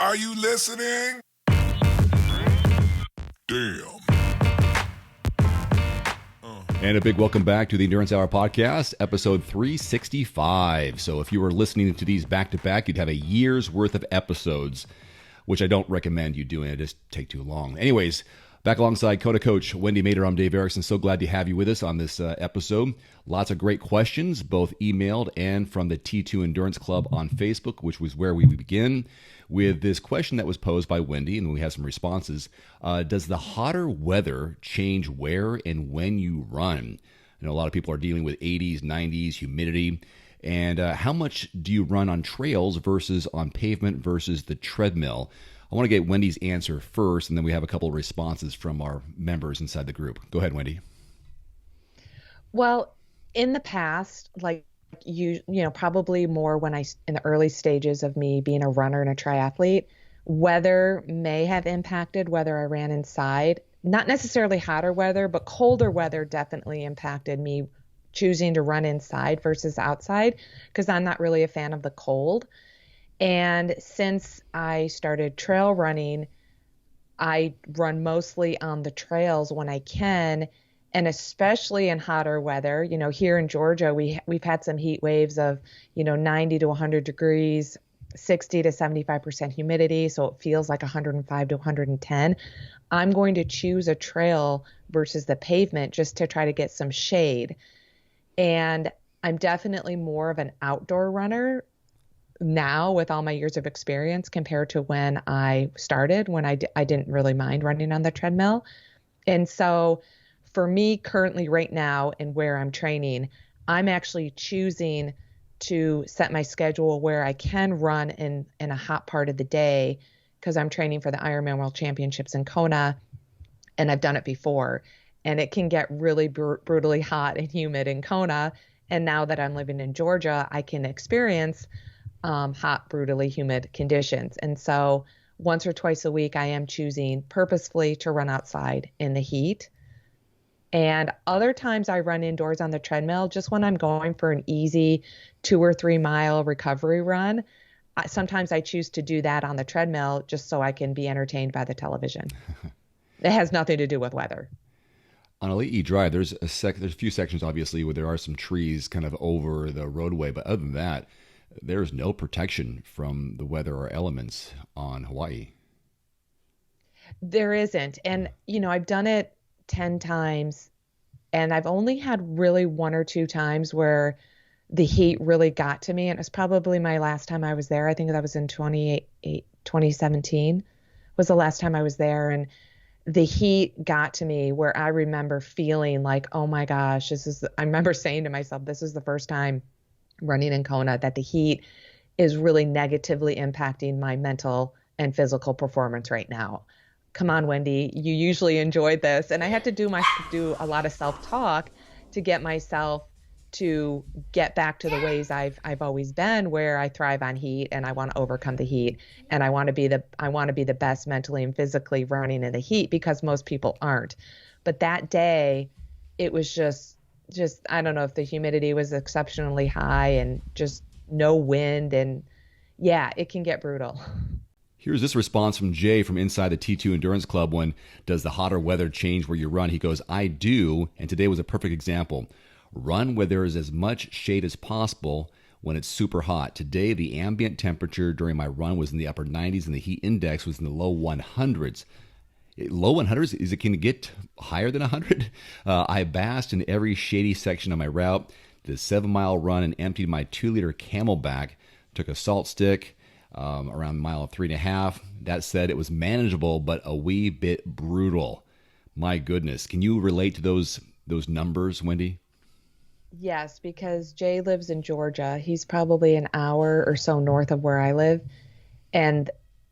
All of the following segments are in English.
Are you listening? Damn. And a big welcome back to the Endurance Hour podcast, episode 365. So if you were listening to these back to back, you'd have a year's worth of episodes, which I don't recommend you doing. It just take too long. Anyways, back alongside Kona coach Wendy Mader, I'm Dave Erickson. So glad to have you with us on this episode. Lots of great questions, both emailed and from the T2 Endurance Club on Facebook, which was where we begin with this question that was posed by Wendy, and we have some responses. Does the hotter weather change where and when you run? I know a lot of people are dealing with 80s, 90s, humidity. And how much do you run on trails versus on pavement versus the treadmill? I want to get Wendy's answer first, and then we have a couple of responses from our members inside the group. Go ahead, Wendy. Well, in the past, like you know, probably more when in the early stages of me being a runner and a triathlete, weather may have impacted whether I ran inside. Not necessarily hotter weather, but colder weather definitely impacted me choosing to run inside versus outside, because I'm not really a fan of the cold. And since I started trail running, I run mostly on the trails when I can. And especially in hotter weather, you know, here in Georgia, we've had some heat waves of, 90 to 100 degrees, 60 to 75% humidity. So it feels like 105 to 110. I'm going to choose a trail versus the pavement just to try to get some shade. And I'm definitely more of an outdoor runner now with all my years of experience compared to when I started, when I didn't really mind running on the treadmill. And so for me currently right now and where I'm training, I'm actually choosing to set my schedule where I can run in a hot part of the day, because I'm training for the Ironman World Championships in Kona, and I've done it before. And it can get really brutally hot and humid in Kona. And now that I'm living in Georgia, I can experience hot, brutally humid conditions. And so once or twice a week, I am choosing purposefully to run outside in the heat. And other times I run indoors on the treadmill just when I'm going for an easy 2 or 3 mile recovery run. Sometimes I choose to do that on the treadmill just so I can be entertained by the television. It has nothing to do with weather. On a late E drive, there's a few sections, obviously, where there are some trees kind of over the roadway. But other than that, there's no protection from the weather or elements on Hawaii. There isn't. And, I've done it 10 times, and I've only had really 1 or 2 times where the heat really got to me. And it was probably my last time I was there. I think that was in 2017 was the last time I was there. And the heat got to me where I remember feeling like, oh my gosh, I remember saying to myself, this is the first time running in Kona that the heat is really negatively impacting my mental and physical performance right now. Come on, Wendy, you usually enjoyed this. And I had to do a lot of self-talk to get myself to get back to the ways I've always been, where I thrive on heat and I want to overcome the heat. And I want to be the best mentally and physically running in the heat, because most people aren't. But that day, it was just, I don't know if the humidity was exceptionally high and just no wind. And yeah, it can get brutal. Here's this response from Jay from inside the T2 Endurance Club when does the hotter weather change where you run? He goes, I do, and today was a perfect example. Run where there is as much shade as possible when it's super hot. Today, the ambient temperature during my run was in the upper 90s and the heat index was in the low 100s. Low 100s? Is it can get higher than 100? I basked in every shady section of my route, did a 7-mile run and emptied my 2-liter Camelback, took a salt stick, around mile 3.5. That said, it was manageable, but a wee bit brutal. My goodness. Can you relate to those numbers, Wendy? Yes, because Jay lives in Georgia. He's probably an hour or so north of where I live, and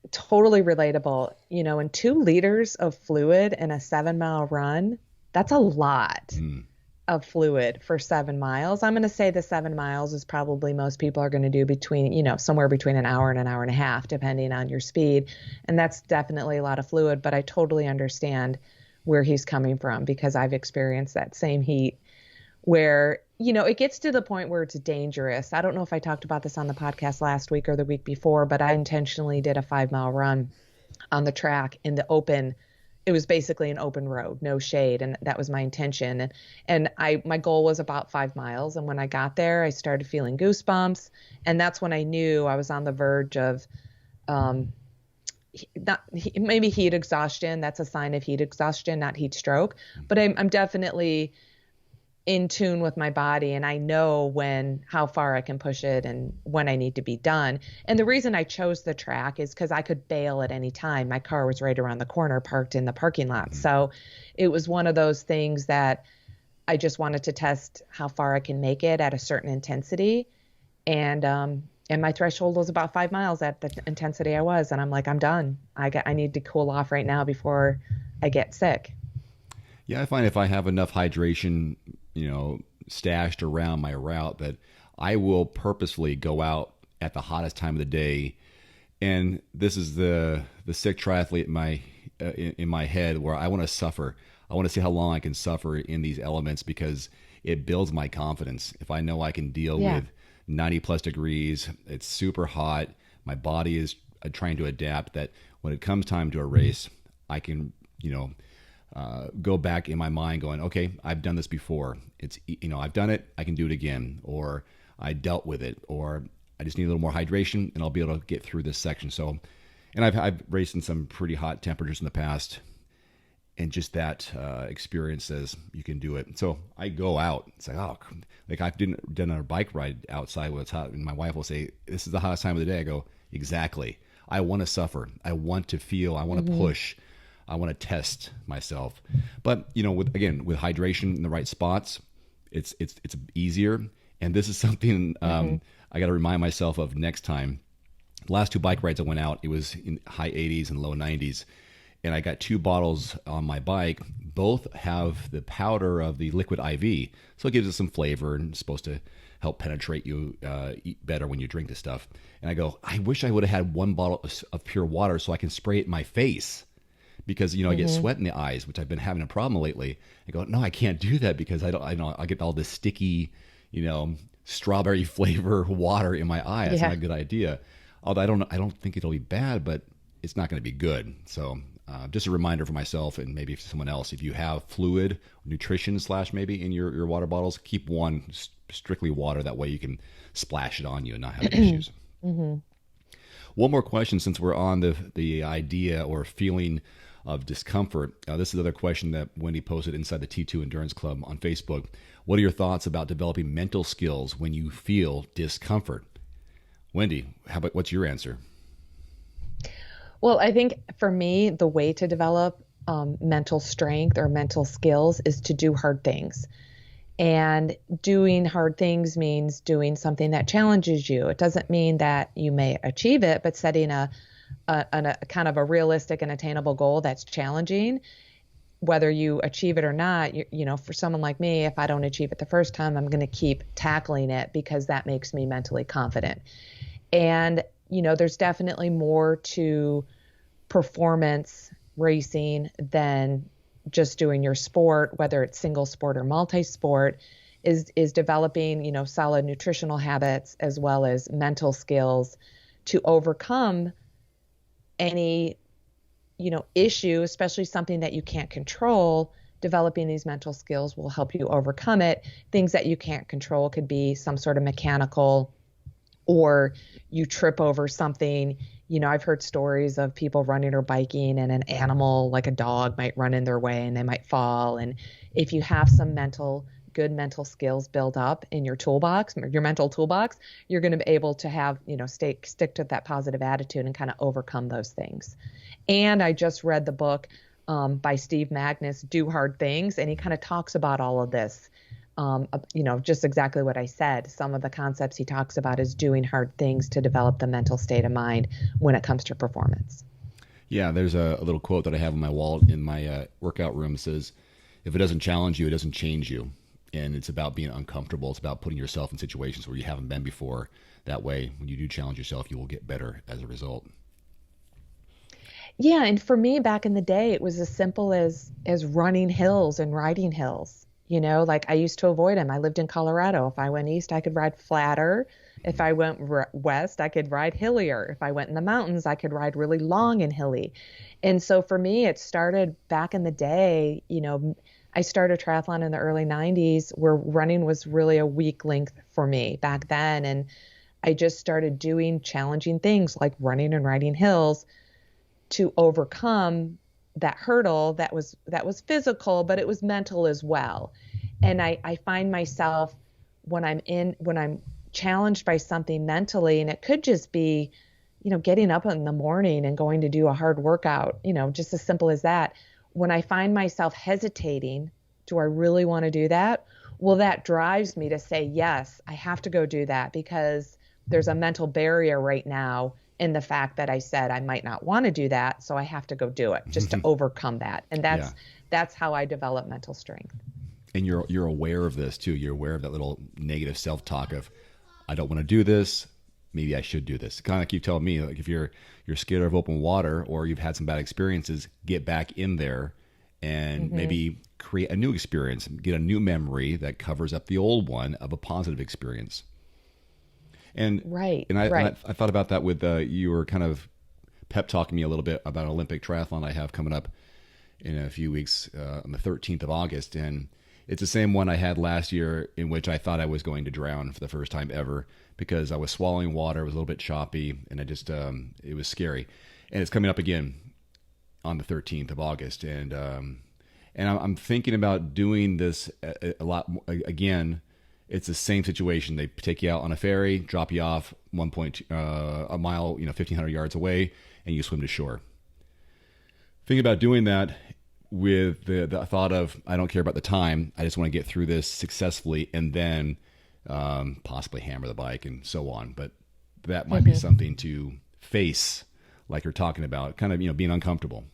totally relatable. And 2 liters of fluid in a 7-mile run, that's a lot of fluid for 7 miles. I'm going to say the 7 miles is probably most people are going to do between, somewhere between an hour and an hour and a half, depending on your speed. And that's definitely a lot of fluid, but I totally understand where he's coming from, because I've experienced that same heat where it gets to the point where it's dangerous. I don't know if I talked about this on the podcast last week or the week before, but I intentionally did a 5 mile run on the track in the open. It was basically an open road, no shade, and that was my intention. And my goal was about 5 miles. And when I got there, I started feeling goosebumps, and that's when I knew I was on the verge of not maybe heat exhaustion. That's a sign of heat exhaustion, not heat stroke. But I'm definitely in tune with my body, and I know how far I can push it and when I need to be done. And the reason I chose the track is because I could bail at any time. My car was right around the corner, parked in the parking lot. So it was one of those things that I just wanted to test how far I can make it at a certain intensity. And my threshold was about 5 miles at the intensity I was. And I'm like, I'm done. I need to cool off right now before I get sick. Yeah, I find if I have enough hydration, stashed around my route, that I will purposefully go out at the hottest time of the day. And this is the sick triathlete in my head, where I want to suffer. I want to see how long I can suffer in these elements, because it builds my confidence. If I know I can deal with 90 plus degrees, it's super hot, my body is trying to adapt, that when it comes time to a race, I can, go back in my mind going, okay, I've done this before. It's, I've done it. I can do it again, or I dealt with it, or I just need a little more hydration and I'll be able to get through this section. So, and I've raced in some pretty hot temperatures in the past, and just that experience says you can do it. So I go out. It's like I've done a bike ride outside when it's hot, and my wife will say, "This is the hottest time of the day." I go, "Exactly. I want to suffer. I want to feel. I want to push. I want to test myself." But with hydration in the right spots, it's easier. And this is something I got to remind myself of next time. The last 2 bike rides I went out, it was in high 80s and low 90s. And I got 2 bottles on my bike. Both have the powder of the liquid IV. So it gives it some flavor and it's supposed to help penetrate you, eat better when you drink this stuff. And I go, I wish I would have had 1 bottle of pure water so I can spray it in my face. Because, I get sweat in the eyes, which I've been having a problem lately. I go, no, I can't do that because I get all this sticky, strawberry flavor water in my eye. That's not a good idea. Although I don't think it'll be bad, but it's not going to be good. So just a reminder for myself and maybe for someone else, if you have fluid, nutrition / maybe in your water bottles, keep one strictly water. That way you can splash it on you and not have issues. One more question, since we're on the idea or feeling of discomfort. This is another question that Wendy posted inside the T2 Endurance Club on Facebook. What are your thoughts about developing mental skills when you feel discomfort? Wendy, what's your answer? Well, I think for me, the way to develop mental strength or mental skills is to do hard things. And doing hard things means doing something that challenges you. It doesn't mean that you may achieve it, but setting a kind of a realistic and attainable goal that's challenging, whether you achieve it or not. For someone like me, if I don't achieve it the first time, I'm going to keep tackling it because that makes me mentally confident. And, there's definitely more to performance racing than just doing your sport, whether it's single sport or multi-sport, is developing, solid nutritional habits as well as mental skills to overcome any, issue, especially something that you can't control. Developing these mental skills will help you overcome it. Things that you can't control could be some sort of mechanical, or you trip over something. I've heard stories of people running or biking and an animal like a dog might run in their way and they might fall. And if you have some good mental skills built up in your toolbox, your mental toolbox, you're going to be able to have, stick to that positive attitude and kind of overcome those things. And I just read the book by Steve Magnus, Do Hard Things, and he kind of talks about all of this. Just exactly what I said. Some of the concepts he talks about is doing hard things to develop the mental state of mind when it comes to performance. Yeah, there's a little quote that I have on my wall in my workout room. It says, if it doesn't challenge you, it doesn't change you. And it's about being uncomfortable. It's about putting yourself in situations where you haven't been before. That way, when you do challenge yourself, you will get better as a result. Yeah, and for me back in the day, it was as simple as running hills and riding hills. Like I used to avoid them. I lived in Colorado. If I went east, I could ride flatter. If I went west, I could ride hillier. If I went in the mountains, I could ride really long and hilly. And so for me, it started back in the day. I started triathlon in the early 90s where running was really a weak link for me back then. And I just started doing challenging things like running and riding hills to overcome that hurdle that was physical, but it was mental as well. And I find myself when I'm challenged by something mentally, and it could just be, getting up in the morning and going to do a hard workout, just as simple as that. When I find myself hesitating, do I really want to do that? Well, that drives me to say, yes, I have to go do that because there's a mental barrier right now in the fact that I said I might not want to do that. So I have to go do it just to overcome that. And that's how I develop mental strength. And you're aware of this too. You're aware of that little negative self-talk of, I don't want to do this. Maybe I should do this. Kind of like you tell me, like if you're scared of open water or you've had some bad experiences, get back in there and maybe create a new experience, get a new memory that covers up the old one of a positive experience. And I thought about that with you were kind of pep talking me a little bit about an Olympic triathlon I have coming up in a few weeks on the 13th of August. And it's the same one I had last year in which I thought I was going to drown for the first time ever because I was swallowing water. It was a little bit choppy and I just, it was scary. And it's coming up again on the 13th of August. And I'm thinking about doing this a lot again. It's the same situation. They take you out on a ferry, drop you off a mile, 1,500 yards away, and you swim to shore. Thinking about doing that with the thought of, I don't care about the time. I just want to get through this successfully and then possibly hammer the bike and so on. But that might be something to face, like you're talking about, kind of, being uncomfortable.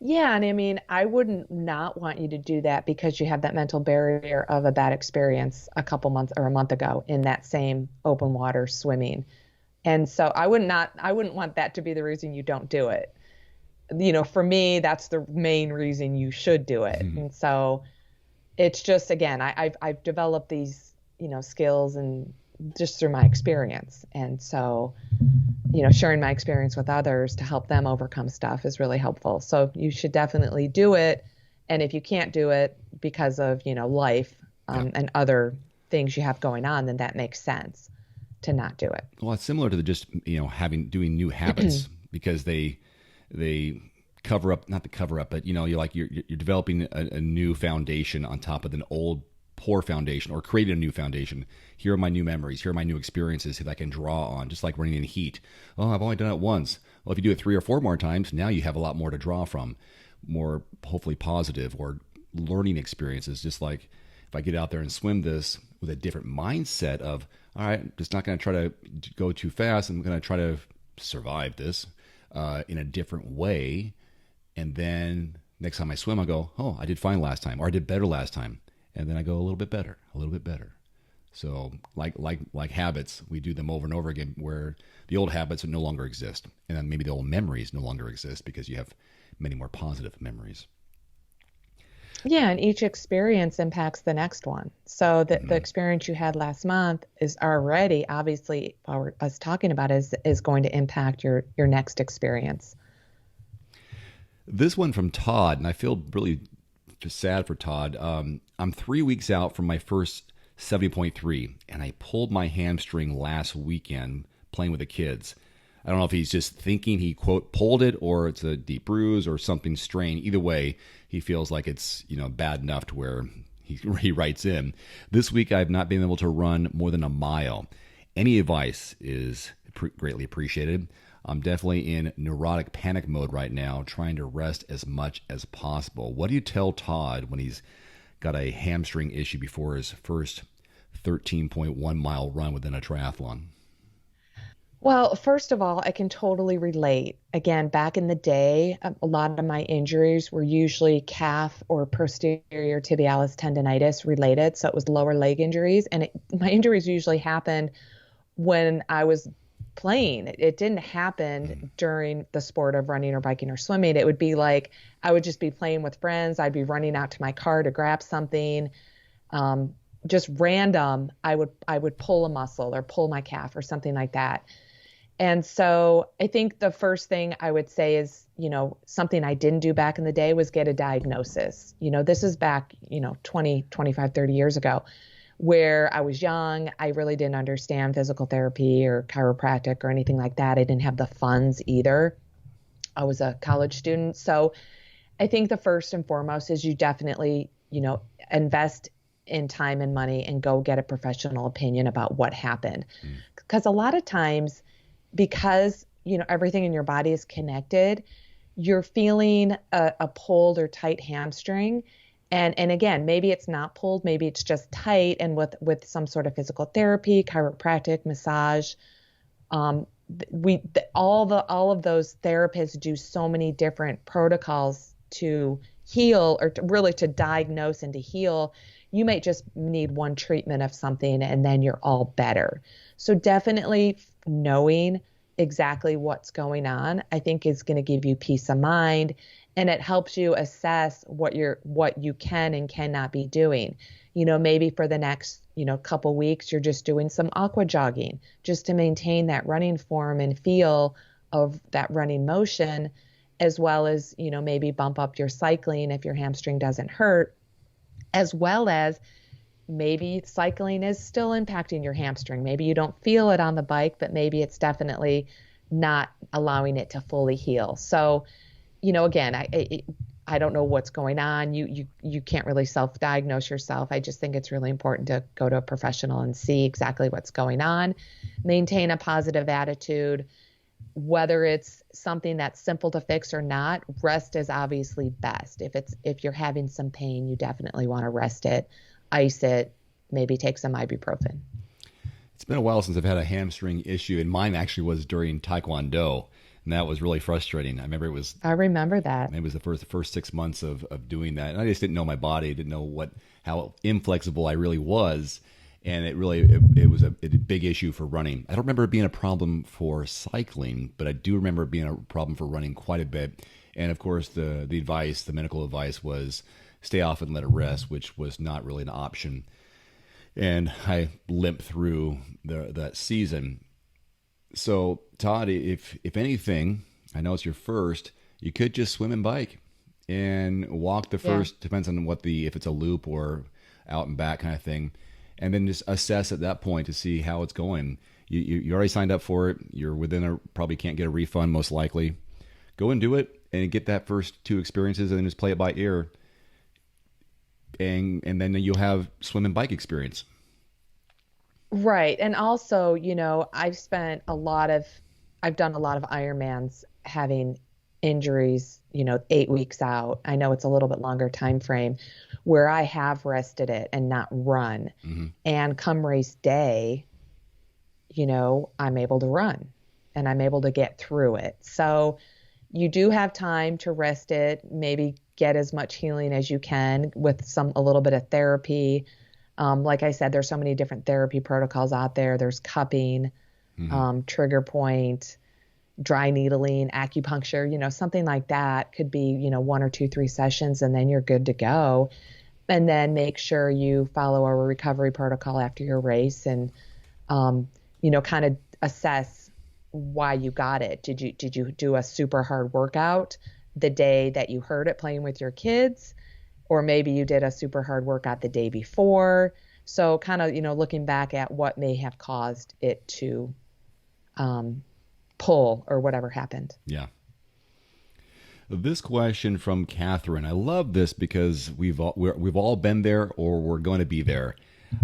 Yeah. And I mean, I wouldn't not want you to do that because you have that mental barrier of a bad experience a couple months or a month ago in that same open water swimming. And so I wouldn't want that to be the reason you don't do it. For me, that's the main reason you should do it. And so it's just, again, I've developed these, skills and just through my experience. And so, sharing my experience with others to help them overcome stuff is really helpful. So you should definitely do it. And if you can't do it because of, life and other things you have going on, then that makes sense to not do it. Well, it's similar to doing new habits because they cover up, not the cover up, but you're developing a new foundation on top of an old poor foundation or creating a new foundation. Here are my new memories. Here are my new experiences that I can draw on, just like running in heat. Oh, I've only done it once. Well, if you do it 3 or 4 more times, now you have a lot more to draw from, more hopefully positive or learning experiences. Just like if I get out there and swim this with a different mindset of, all right, I'm just not going to try to go too fast. I'm going to try to survive this in a different way. And then next time I swim, I go, oh, I did fine last time, or I did better last time. And then I go a little bit better. So like habits, we do them over and over again where the old habits no longer exist. And then maybe the old memories no longer exist because you have many more positive memories. Yeah, and each experience impacts the next one. So the experience you had last month is already, obviously, us talking about is going to impact your next experience. This one from Todd, and I feel really just sad for Todd. I'm 3 weeks out from my first 70.3, and I pulled my hamstring last weekend playing with the kids. I don't know if he's just thinking he, quote, pulled it or it's a deep bruise or something strained. Either way, he feels like it's, bad enough to where he writes in. This week, I've not been able to run more than a mile. Any advice is greatly appreciated. I'm definitely in neurotic panic mode right now, trying to rest as much as possible. What do you tell Todd when he's got a hamstring issue before his first 13.1 mile run within a triathlon? Well, first of all, I can totally relate. Again, back in the day, a lot of my injuries were usually calf or posterior tibialis tendonitis related. So it was lower leg injuries. And my injuries usually happened when I was playing. It didn't happen during the sport of running or biking or swimming. It would be like I would just be playing with friends. I'd be running out to my car to grab something. Just random, I would pull a muscle or pull my calf or something like that. And so I think the first thing I would say is, something I didn't do back in the day was get a diagnosis. This is back, 20, 25, 30 years ago, where I was young. I really didn't understand physical therapy or chiropractic or anything like that. I didn't have the funds either. I was a college student. So I think the first and foremost is you definitely, invest in time and money and go get a professional opinion about what happened. Because a lot of times, because, everything in your body is connected, you're feeling a pulled or tight hamstring. And again, maybe it's not pulled, maybe it's just tight. And with some sort of physical therapy, chiropractic, massage, all of those therapists do so many different protocols to heal or really to diagnose and to heal. You might just need one treatment of something and then you're all better. So definitely knowing exactly what's going on, I think is going to give you peace of mind, and it helps you assess what you can and cannot be doing. Maybe for the next, couple weeks, you're just doing some aqua jogging just to maintain that running form and feel of that running motion, as well as, maybe bump up your cycling if your hamstring doesn't hurt, as well as maybe cycling is still impacting your hamstring. Maybe you don't feel it on the bike, but maybe it's definitely not allowing it to fully heal. So, again, I don't know what's going on. You can't really self-diagnose yourself. I just think it's really important to go to a professional and see exactly what's going on. Maintain a positive attitude. Whether it's something that's simple to fix or not, rest is obviously best. If you're having some pain, you definitely want to rest it, ice it, maybe take some ibuprofen. It's been a while since I've had a hamstring issue, and mine actually was during Taekwondo, and that was really frustrating. I remember that. It was the first 6 months of doing that, and I just didn't know my body, didn't know how inflexible I really was, and it was a big issue for running. I don't remember it being a problem for cycling, but I do remember it being a problem for running quite a bit. And of course, the medical advice was stay off and let it rest, which was not really an option. And I limped through that season. So, Todd, if anything, I know it's your first, you could just swim and bike and walk the first, depends on if it's a loop or out and back kind of thing, and then just assess at that point to see how it's going. You already signed up for it. You're probably can't get a refund most likely. Go and do it and get that first 2 experiences and then just play it by ear. And then you'll have swim and bike experience. Right. And also, I've done a lot of Ironmans having injuries, 8 weeks out. I know it's a little bit longer time frame where I have rested it and not run. Mm-hmm. And come race day, I'm able to run and I'm able to get through it. So you do have time to rest it, maybe get as much healing as you can with a little bit of therapy. Like I said, there's so many different therapy protocols out there. There's cupping, trigger point, dry needling, acupuncture, something like that could be, 1 or 2, 3 sessions, and then you're good to go. And then make sure you follow a recovery protocol after your race and, kind of assess why you got it. Did you do a super hard workout the day that you hurt it playing with your kids? Or maybe you did a super hard workout the day before. So kind of, looking back at what may have caused it to pull or whatever happened. Yeah. This question from Catherine. I love this because we've all been there or we're going to be there.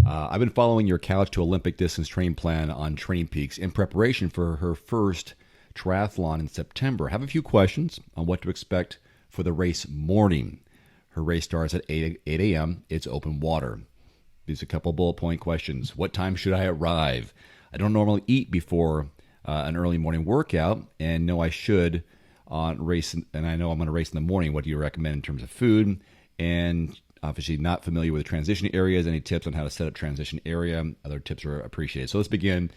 I've been following your Couch to Olympic distance training plan on Training Peaks in preparation for her first triathlon in September. I have a few questions on what to expect for the race morning. Her race starts at 8 a.m. It's open water. These are a couple bullet point questions. What time should I arrive? I don't normally eat before an early morning workout, and know I should on race, and I know I'm going to race in the morning. What do you recommend in terms of food? And obviously not familiar with the transition areas. Any tips on how to set up transition area? Other tips are appreciated. So let's begin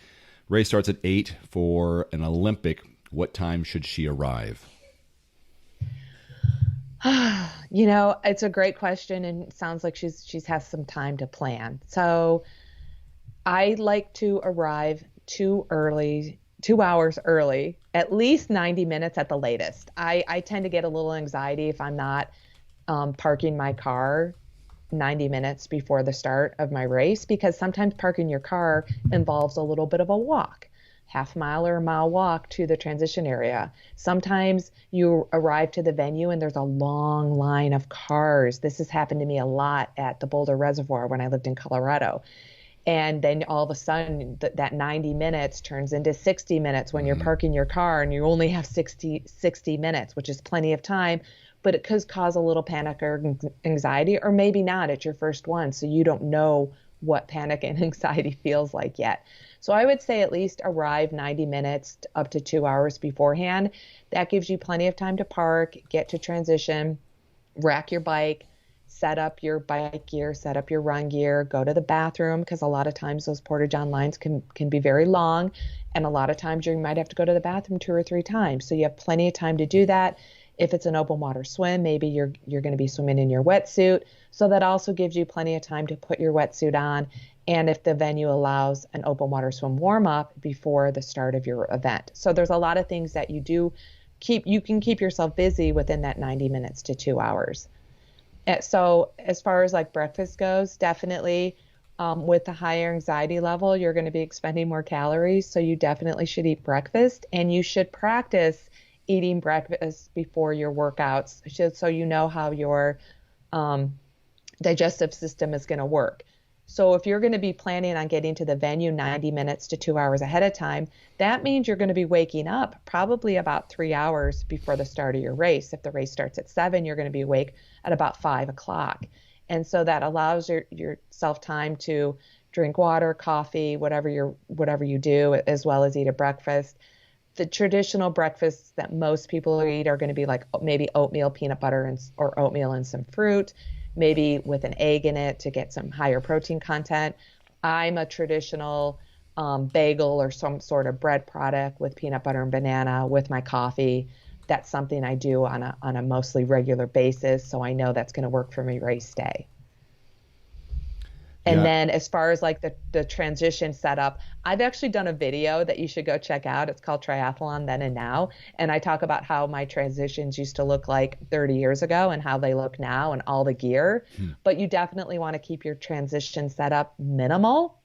Race starts at 8 for an Olympic. What time should she arrive? It's a great question and it sounds like she's has some time to plan. So I like to arrive too early, 2 hours early, at least 90 minutes at the latest. I tend to get a little anxiety if I'm not parking my car 90 minutes before the start of my race, because sometimes parking your car involves a little bit of a walk, half mile or a mile walk to the transition area. Sometimes you arrive to the venue and there's a long line of cars. This has happened to me a lot at the Boulder Reservoir when I lived in Colorado. And then all of a sudden that 90 minutes turns into 60 minutes when you're parking your car and you only have 60 minutes, which is plenty of time, but it could cause a little panic or anxiety, or maybe not. It's your first one, so you don't know what panic and anxiety feels like yet. So I would say at least arrive 90 minutes up to 2 hours beforehand. That gives you plenty of time to park, get to transition, rack your bike, set up your bike gear, set up your run gear, go to the bathroom, because a lot of times those porta-john lines can be very long, and a lot of times you might have to go to the bathroom 2 or 3 times. So you have plenty of time to do that. If it's an open water swim, maybe you're going to be swimming in your wetsuit. So that also gives you plenty of time to put your wetsuit on. And if the venue allows an open water swim warm up before the start of your event. So there's a lot of things that you can keep yourself busy within that 90 minutes to 2 hours. So as far as like breakfast goes, definitely with the higher anxiety level, you're going to be expending more calories. So you definitely should eat breakfast, and you should practice eating breakfast before your workouts, so you know how your digestive system is going to work. So if you're going to be planning on getting to the venue 90 minutes to 2 hours ahead of time, that means you're going to be waking up probably about 3 hours before the start of your race. If the race starts at 7, you're going to be awake at about 5 o'clock. And so that allows yourself time to drink water, coffee, whatever you do, as well as eat a breakfast. The traditional breakfasts that most people eat are going to be like maybe oatmeal, peanut butter, or oatmeal and some fruit, maybe with an egg in it to get some higher protein content. I'm a traditional bagel or some sort of bread product with peanut butter and banana with my coffee. That's something I do on a mostly regular basis, so I know that's going to work for me race day. And then as far as like the transition setup, I've actually done a video that you should go check out. It's called Triathlon Then and Now. And I talk about how my transitions used to look like 30 years ago and how they look now and all the gear. But you definitely want to keep your transition setup minimal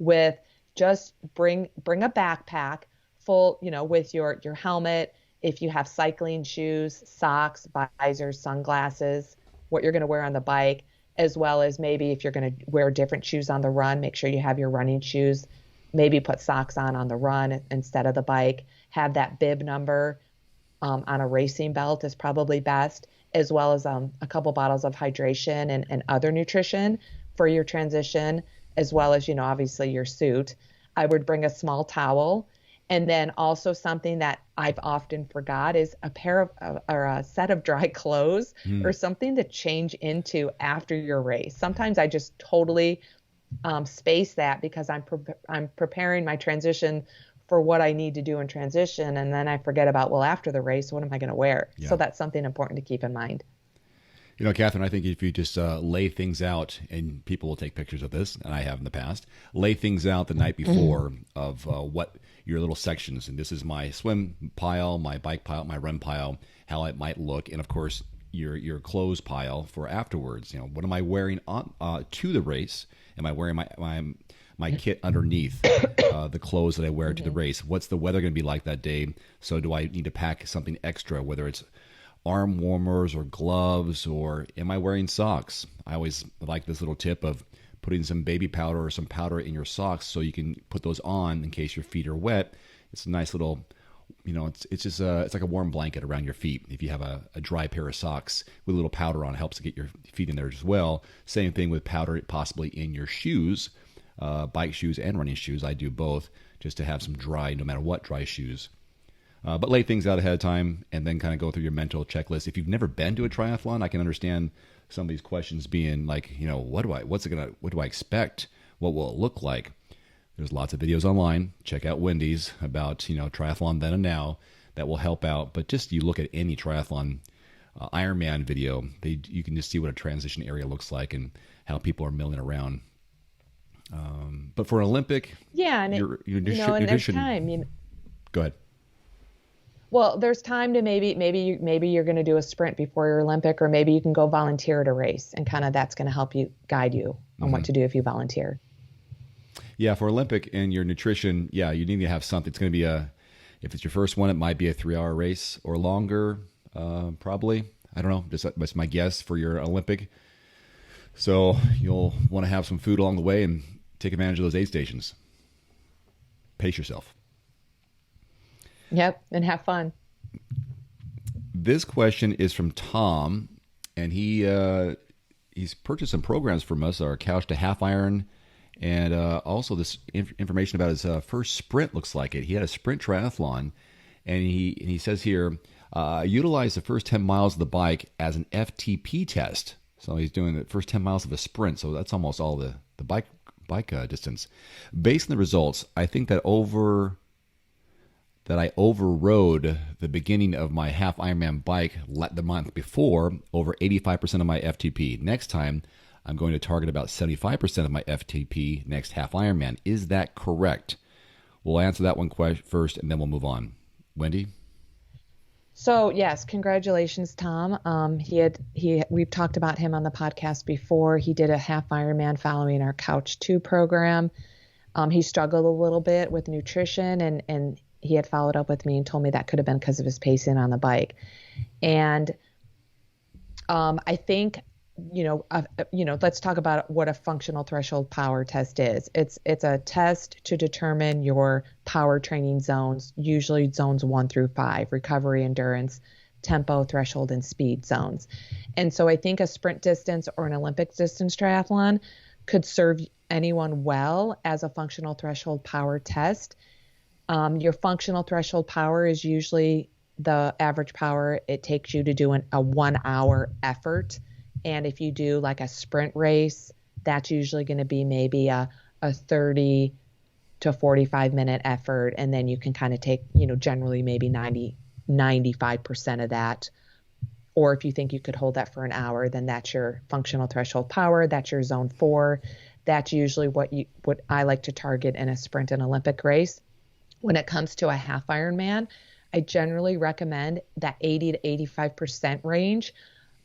with just bring a backpack full, with your helmet. If you have cycling shoes, socks, visors, sunglasses, what you're going to wear on the bike, as well as maybe if you're going to wear different shoes on the run, make sure you have your running shoes, maybe put socks on the run instead of the bike, have that bib number on a racing belt is probably best, as well as a couple bottles of hydration and other nutrition for your transition, as well as, obviously your suit. I would bring a small towel. And then also something that I've often forgot is a pair of or a set of dry clothes or something to change into after your race. Sometimes I just totally space that because I'm preparing my transition for what I need to do in transition. And then I forget about, after the race, what am I going to wear? Yeah. So that's something important to keep in mind. Catherine, I think if you just lay things out, and people will take pictures of this, and I have in the past, lay things out the night before of what your little sections, and this is my swim pile, my bike pile, my run pile, how it might look, and of course your clothes pile for afterwards. What am I wearing on to the race? Am I wearing my kit underneath the clothes that I wear to the race? What's the weather going to be like that day? So do I need to pack something extra, whether it's arm warmers or gloves, or am I wearing socks? I always like this little tip of putting some baby powder or some powder in your socks so you can put those on in case your feet are wet. It's a nice little, it's just it's like a warm blanket around your feet. If you have a dry pair of socks with a little powder on, it helps to get your feet in there as well. Same thing with powder possibly in your shoes, bike shoes and running shoes. I do both just to have some dry, no matter what, dry shoes. But lay things out ahead of time and then kind of go through your mental checklist. If you've never been to a triathlon, I can understand some of these questions being like, what do I expect? What will it look like? There's lots of videos online. Check out Wendy's about, triathlon then and now. That will help out. But just you look at any triathlon Ironman video, you can just see what a transition area looks like and how people are milling around. But for an Olympic, Yeah, and your and there's nutrition. time. Go ahead. Well, there's time to maybe you're going to do a sprint before your Olympic, or maybe you can go volunteer at a race, and kind of that's going to help you guide you on what to do if you volunteer. Yeah, for Olympic and your nutrition, yeah, you need to have something. It's going to be if it's your first one, it might be a 3-hour race or longer, probably. I don't know. That's my guess for your Olympic. So you'll want to have some food along the way and take advantage of those aid stations. Pace yourself. Yep, and have fun. This question is from Tom, and he's purchased some programs from us, our Couch to Half Iron, and also this information about his first sprint. Looks like it. He had a sprint triathlon, and he says here, utilize the first 10 miles of the bike as an FTP test. So he's doing the first 10 miles of a sprint. So that's almost all the bike distance. Based on the results, I think that I overrode the beginning of my half Ironman bike the month before over 85% of my FTP. Next time, I'm going to target about 75% of my FTP next half Ironman. Is that correct? We'll answer that one first, and then we'll move on. Wendy? So yes, congratulations, Tom. We've talked about him on the podcast before. He did a half Ironman following our Couch 2 program. He struggled a little bit with nutrition, and he had followed up with me and told me that could have been because of his pacing on the bike. And I think, let's talk about what a functional threshold power test is. It's a test to determine your power training zones, usually zones 1 through 5, recovery, endurance, tempo, threshold, and speed zones. And so I think a sprint distance or an Olympic distance triathlon could serve anyone well as a functional threshold power test. Your functional threshold power is usually the average power it takes you to do a 1 hour effort. And if you do like a sprint race, that's usually going to be maybe a 30 to 45 minute effort. And then you can kind of take, generally maybe 95% of that. Or if you think you could hold that for an hour, then that's your functional threshold power. That's your zone 4. That's usually what I like to target in a sprint and Olympic race. When it comes to a half Ironman, I generally recommend that 80 to 85% range,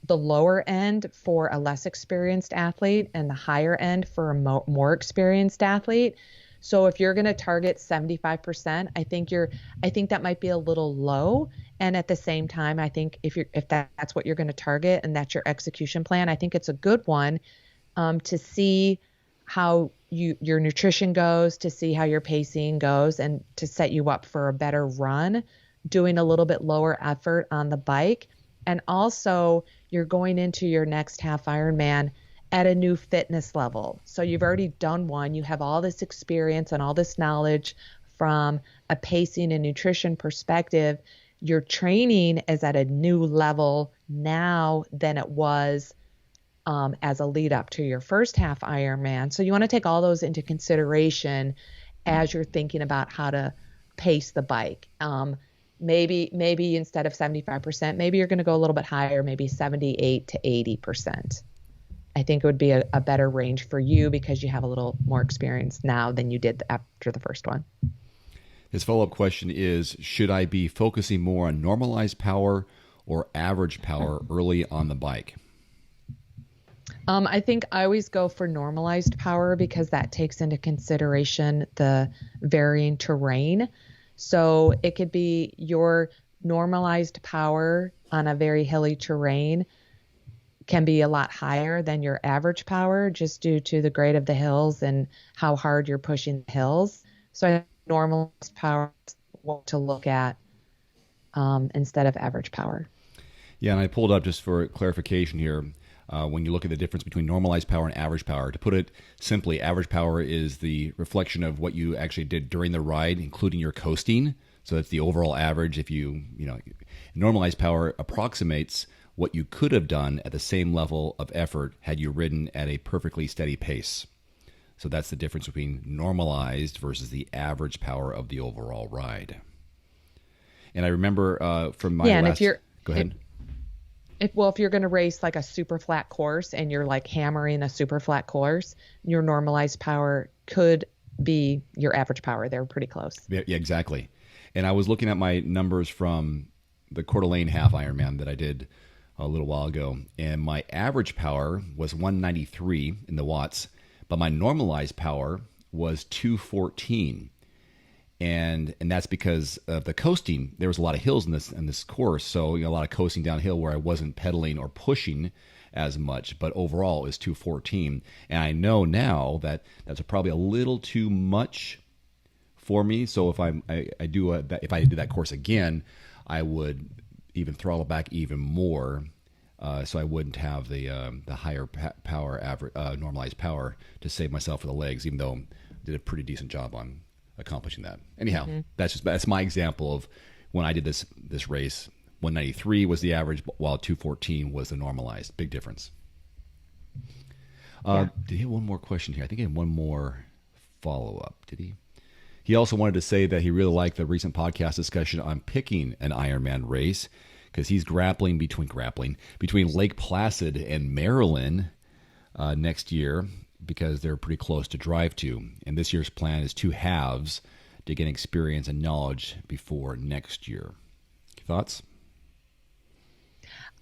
the lower end for a less experienced athlete and the higher end for a more experienced athlete. So if you're going to target 75%, I think that might be a little low. And at the same time, I think if that's what you're going to target and that's your execution plan, I think it's a good one to see how your nutrition goes, to see how your pacing goes, and to set you up for a better run, doing a little bit lower effort on the bike. And also you're going into your next half Ironman at a new fitness level. So you've already done one, you have all this experience and all this knowledge from a pacing and nutrition perspective. Your training is at a new level now than it was as a lead up to your first half Ironman. So you want to take all those into consideration as you're thinking about how to pace the bike. Maybe instead of 75%, maybe you're going to go a little bit higher, maybe 78 to 80%. I think it would be a better range for you because you have a little more experience now than you did after the first one. His follow-up question is, should I be focusing more on normalized power or average power early on the bike? I think I always go for normalized power because that takes into consideration the varying terrain. So it could be your normalized power on a very hilly terrain can be a lot higher than your average power just due to the grade of the hills and how hard you're pushing the hills. So I think normalized power is what to look at instead of average power. Yeah, and I pulled up just for clarification here. When you look at the difference between normalized power and average power, to put it simply, average power is the reflection of what you actually did during the ride, including your coasting. So that's the overall average. If normalized power approximates what you could have done at the same level of effort had you ridden at a perfectly steady pace. So that's the difference between normalized versus the average power of the overall ride. And I remember from my and last... Go ahead. If you're going to race like a super flat course and you're like hammering a super flat course, your normalized power could be your average power. They're pretty close. Yeah, exactly. And I was looking at my numbers from the Coeur d'Alene half Ironman that I did a little while ago, and my average power was 193 in the watts, but my normalized power was 214. And that's because of the coasting. There was a lot of hills in this course, so a lot of coasting downhill where I wasn't pedaling or pushing as much. But overall, it was 214, and I know now that that's probably a little too much for me. So if I do that course again, I would even throttle back even more, so I wouldn't have the higher power average normalized power to save myself for the legs, even though I did a pretty decent job on accomplishing that. Anyhow, that's my example of when I did this race. 193 was the average, while 214 was the normalized. Big difference. Did he have one more question here? I think he had one more follow-up. Did he? He also wanted to say that he really liked the recent podcast discussion on picking an Ironman race, because he's grappling between Lake Placid and Maryland next year, because they're pretty close to drive to. And this year's plan is 2 halves to gain experience and knowledge before next year. Thoughts?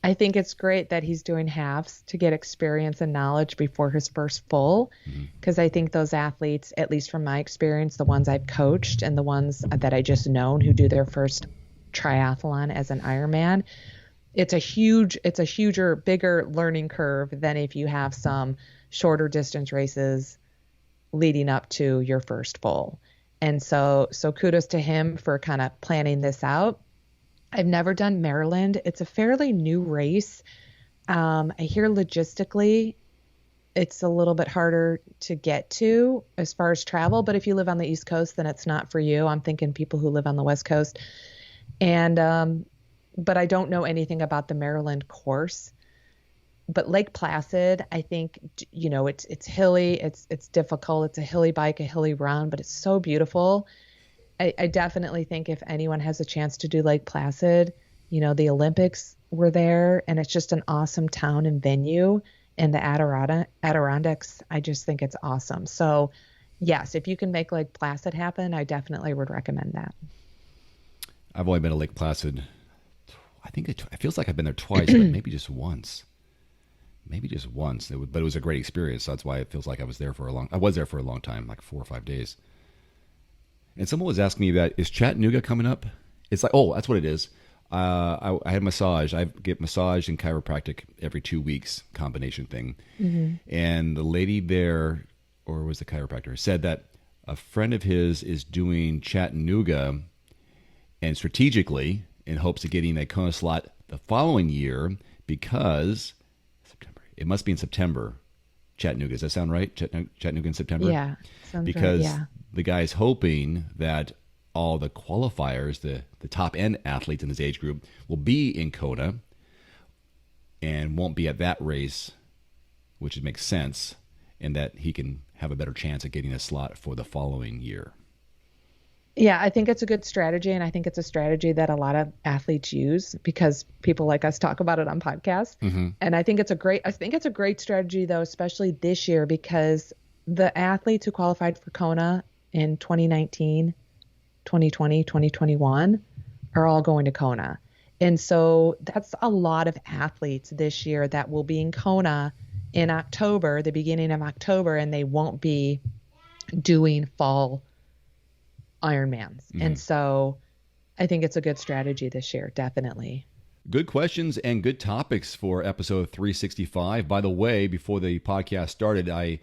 I think it's great that he's doing halves to get experience and knowledge before his first full, because I think those athletes, at least from my experience, the ones I've coached and the ones that I just known who do their first triathlon as an Ironman, it's a huger, bigger learning curve than if you have some shorter distance races leading up to your first full. And so kudos to him for kind of planning this out. I've never done Maryland. It's a fairly new race. I hear logistically it's a little bit harder to get to as far as travel, but if you live on the East Coast, then it's not for you. I'm thinking people who live on the West Coast. And but I don't know anything about the Maryland course. But Lake Placid, I think, it's hilly, it's difficult, it's a hilly bike, a hilly run, but it's so beautiful. I definitely think if anyone has a chance to do Lake Placid, the Olympics were there, and it's just an awesome town and venue. And the Adirondacks, I just think it's awesome. So, yes, if you can make Lake Placid happen, I definitely would recommend that. I've only been to Lake Placid. I think it feels like I've been there twice, but maybe just once. But it was a great experience. So that's why it feels like I was there for a long time, like 4 or 5 days. And someone was asking me that, is Chattanooga coming up? It's like, oh, that's what it is. I had massage. I get massage and chiropractic every 2 weeks, combination thing. Mm-hmm. And the lady there, or was the chiropractor, said that a friend of his is doing Chattanooga, and strategically in hopes of getting a Kona slot the following year, because it must be in September. Chattanooga. Does that sound right? Chattanooga in September? Yeah. Sounds because right, yeah. The guy's hoping that all the qualifiers, the top end athletes in his age group, will be in Kona and won't be at that race, which makes sense, and that he can have a better chance at getting a slot for the following year. Yeah, I think it's a good strategy, and I think it's a strategy that a lot of athletes use because people like us talk about it on podcasts. Mm-hmm. And I think it's a great strategy, though, especially this year, because the athletes who qualified for Kona in 2019, 2020, 2021 are all going to Kona. And so that's a lot of athletes this year that will be in Kona in October, the beginning of October, and they won't be doing fall Ironmans. Mm-hmm. And so I think it's a good strategy this year, definitely. Good questions and good topics for episode 365. By the way, before the podcast started, I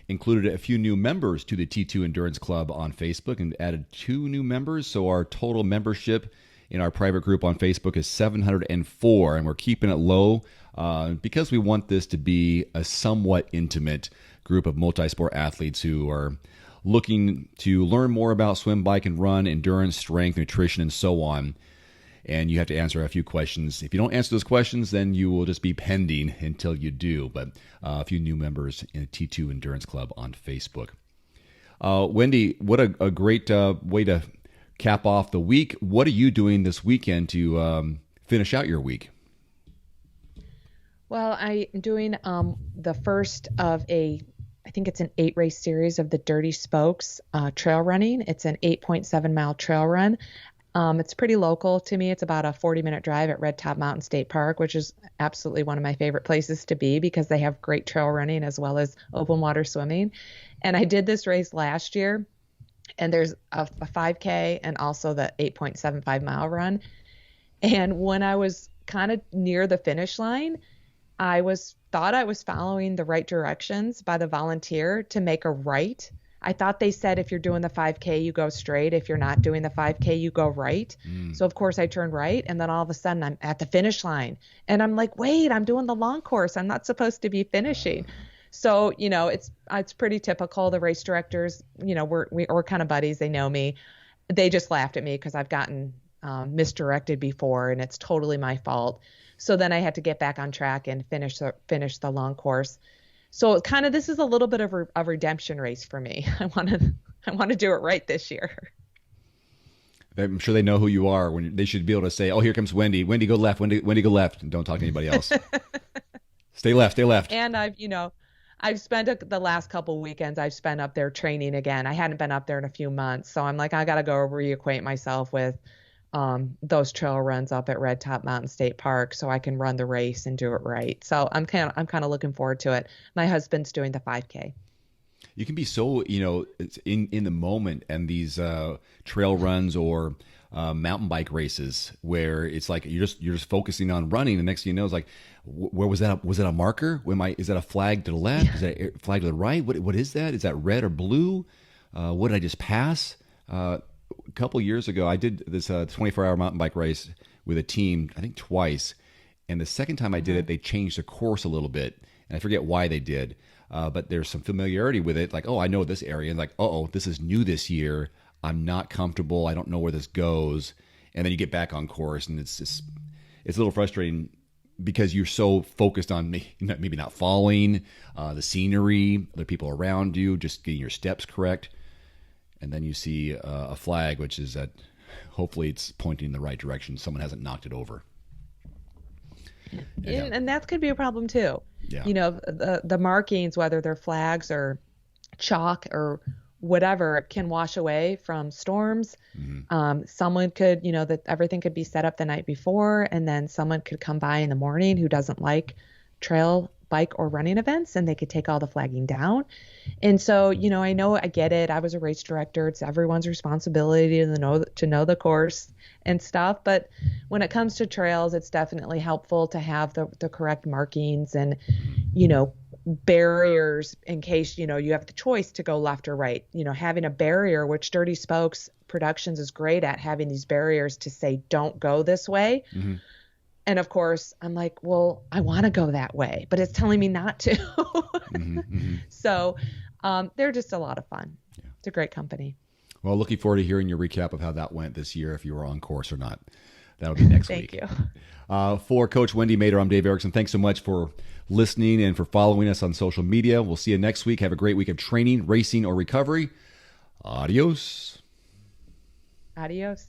included a few new members to the T2 Endurance Club on Facebook and added 2 new members. So our total membership in our private group on Facebook is 704, and we're keeping it low because we want this to be a somewhat intimate group of multi-sport athletes who are looking to learn more about swim, bike, and run, endurance, strength, nutrition, and so on. and you have to answer a few questions. If you don't answer those questions, then you will just be pending until you do. But a few new members in T2 Endurance Club on Facebook. Wendy, what a great way to cap off the week. What are you doing this weekend to finish out your week? Well, I'm doing the first of I think it's an 8-race series of the Dirty Spokes trail running. It's an 8.7 mile trail run. It's pretty local to me. It's about a 40-minute drive at Red Top Mountain State Park, which is absolutely one of my favorite places to be because they have great trail running as well as open water swimming. And I did this race last year, and there's a 5K and also the 8.75 mile run. And when I was kind of near the finish line, I thought I was following the right directions by the volunteer to make a right. I thought they said if you're doing the 5K, you go straight. If you're not doing the 5K, you go right. So, of course, I turned right. And then all of a sudden, I'm at the finish line. And I'm like, wait, I'm doing the long course. I'm not supposed to be finishing. So, it's pretty typical. The race directors, we're kind of buddies. They know me. They just laughed at me because I've gotten misdirected before, and it's totally my fault. So then I had to get back on track and finish the long course. So kind of this is a little bit of a redemption race for me. I want to do it right this year. I'm sure they know who you are. When they should be able to say, "Oh, here comes Wendy. Wendy, go left. Wendy, go left." And don't talk to anybody else. Stay left. Stay left. And I've spent the last couple weekends I've spent up there training again. I hadn't been up there in a few months, so I'm like, I got to go reacquaint myself with those trail runs up at Red Top Mountain State Park so I can run the race and do it right. So I'm kind of looking forward to it. My husband's doing the 5K. You can be so, it's in the moment, and these trail runs or mountain bike races where it's like you're just focusing on running. The next thing you know, it's like, where was that? Was that a marker? Is that a flag to the left? Yeah. Is that a flag to the right? What is that? Is that red or blue? What did I just pass? A couple years ago, I did this 24-hour mountain bike race with a team, I think twice. And the second time I did it, they changed the course a little bit. And I forget why they did. But there's some familiarity with it. Like, oh, I know this area. And like, this is new this year. I'm not comfortable. I don't know where this goes. And then you get back on course. And it's a little frustrating because you're so focused on maybe not following the scenery, the people around you, just getting your steps correct. And then you see a flag, which is that hopefully it's pointing in the right direction. Someone hasn't knocked it over. And that could be a problem too. Yeah. The markings, whether they're flags or chalk or whatever, can wash away from storms. Mm-hmm. Someone could, that everything could be set up the night before, and then someone could come by in the morning who doesn't like trail, bike, or running events, and they could take all the flagging down. And so, I get it. I was a race director. It's everyone's responsibility to know the course and stuff. But when it comes to trails, it's definitely helpful to have the correct markings and, barriers in case, you have the choice to go left or right. Having a barrier, which Dirty Spokes Productions is great at, having these barriers to say, don't go this way. Mm-hmm. And of course, I'm like, well, I want to go that way, but it's telling me not to. Mm-hmm, mm-hmm. So they're just a lot of fun. Yeah. It's a great company. Well, looking forward to hearing your recap of how that went this year, if you were on course or not. That'll be next week. Thank you. For Coach Wendy Mader, I'm Dave Erickson. Thanks so much for listening and for following us on social media. We'll see you next week. Have a great week of training, racing, or recovery. Adios. Adios.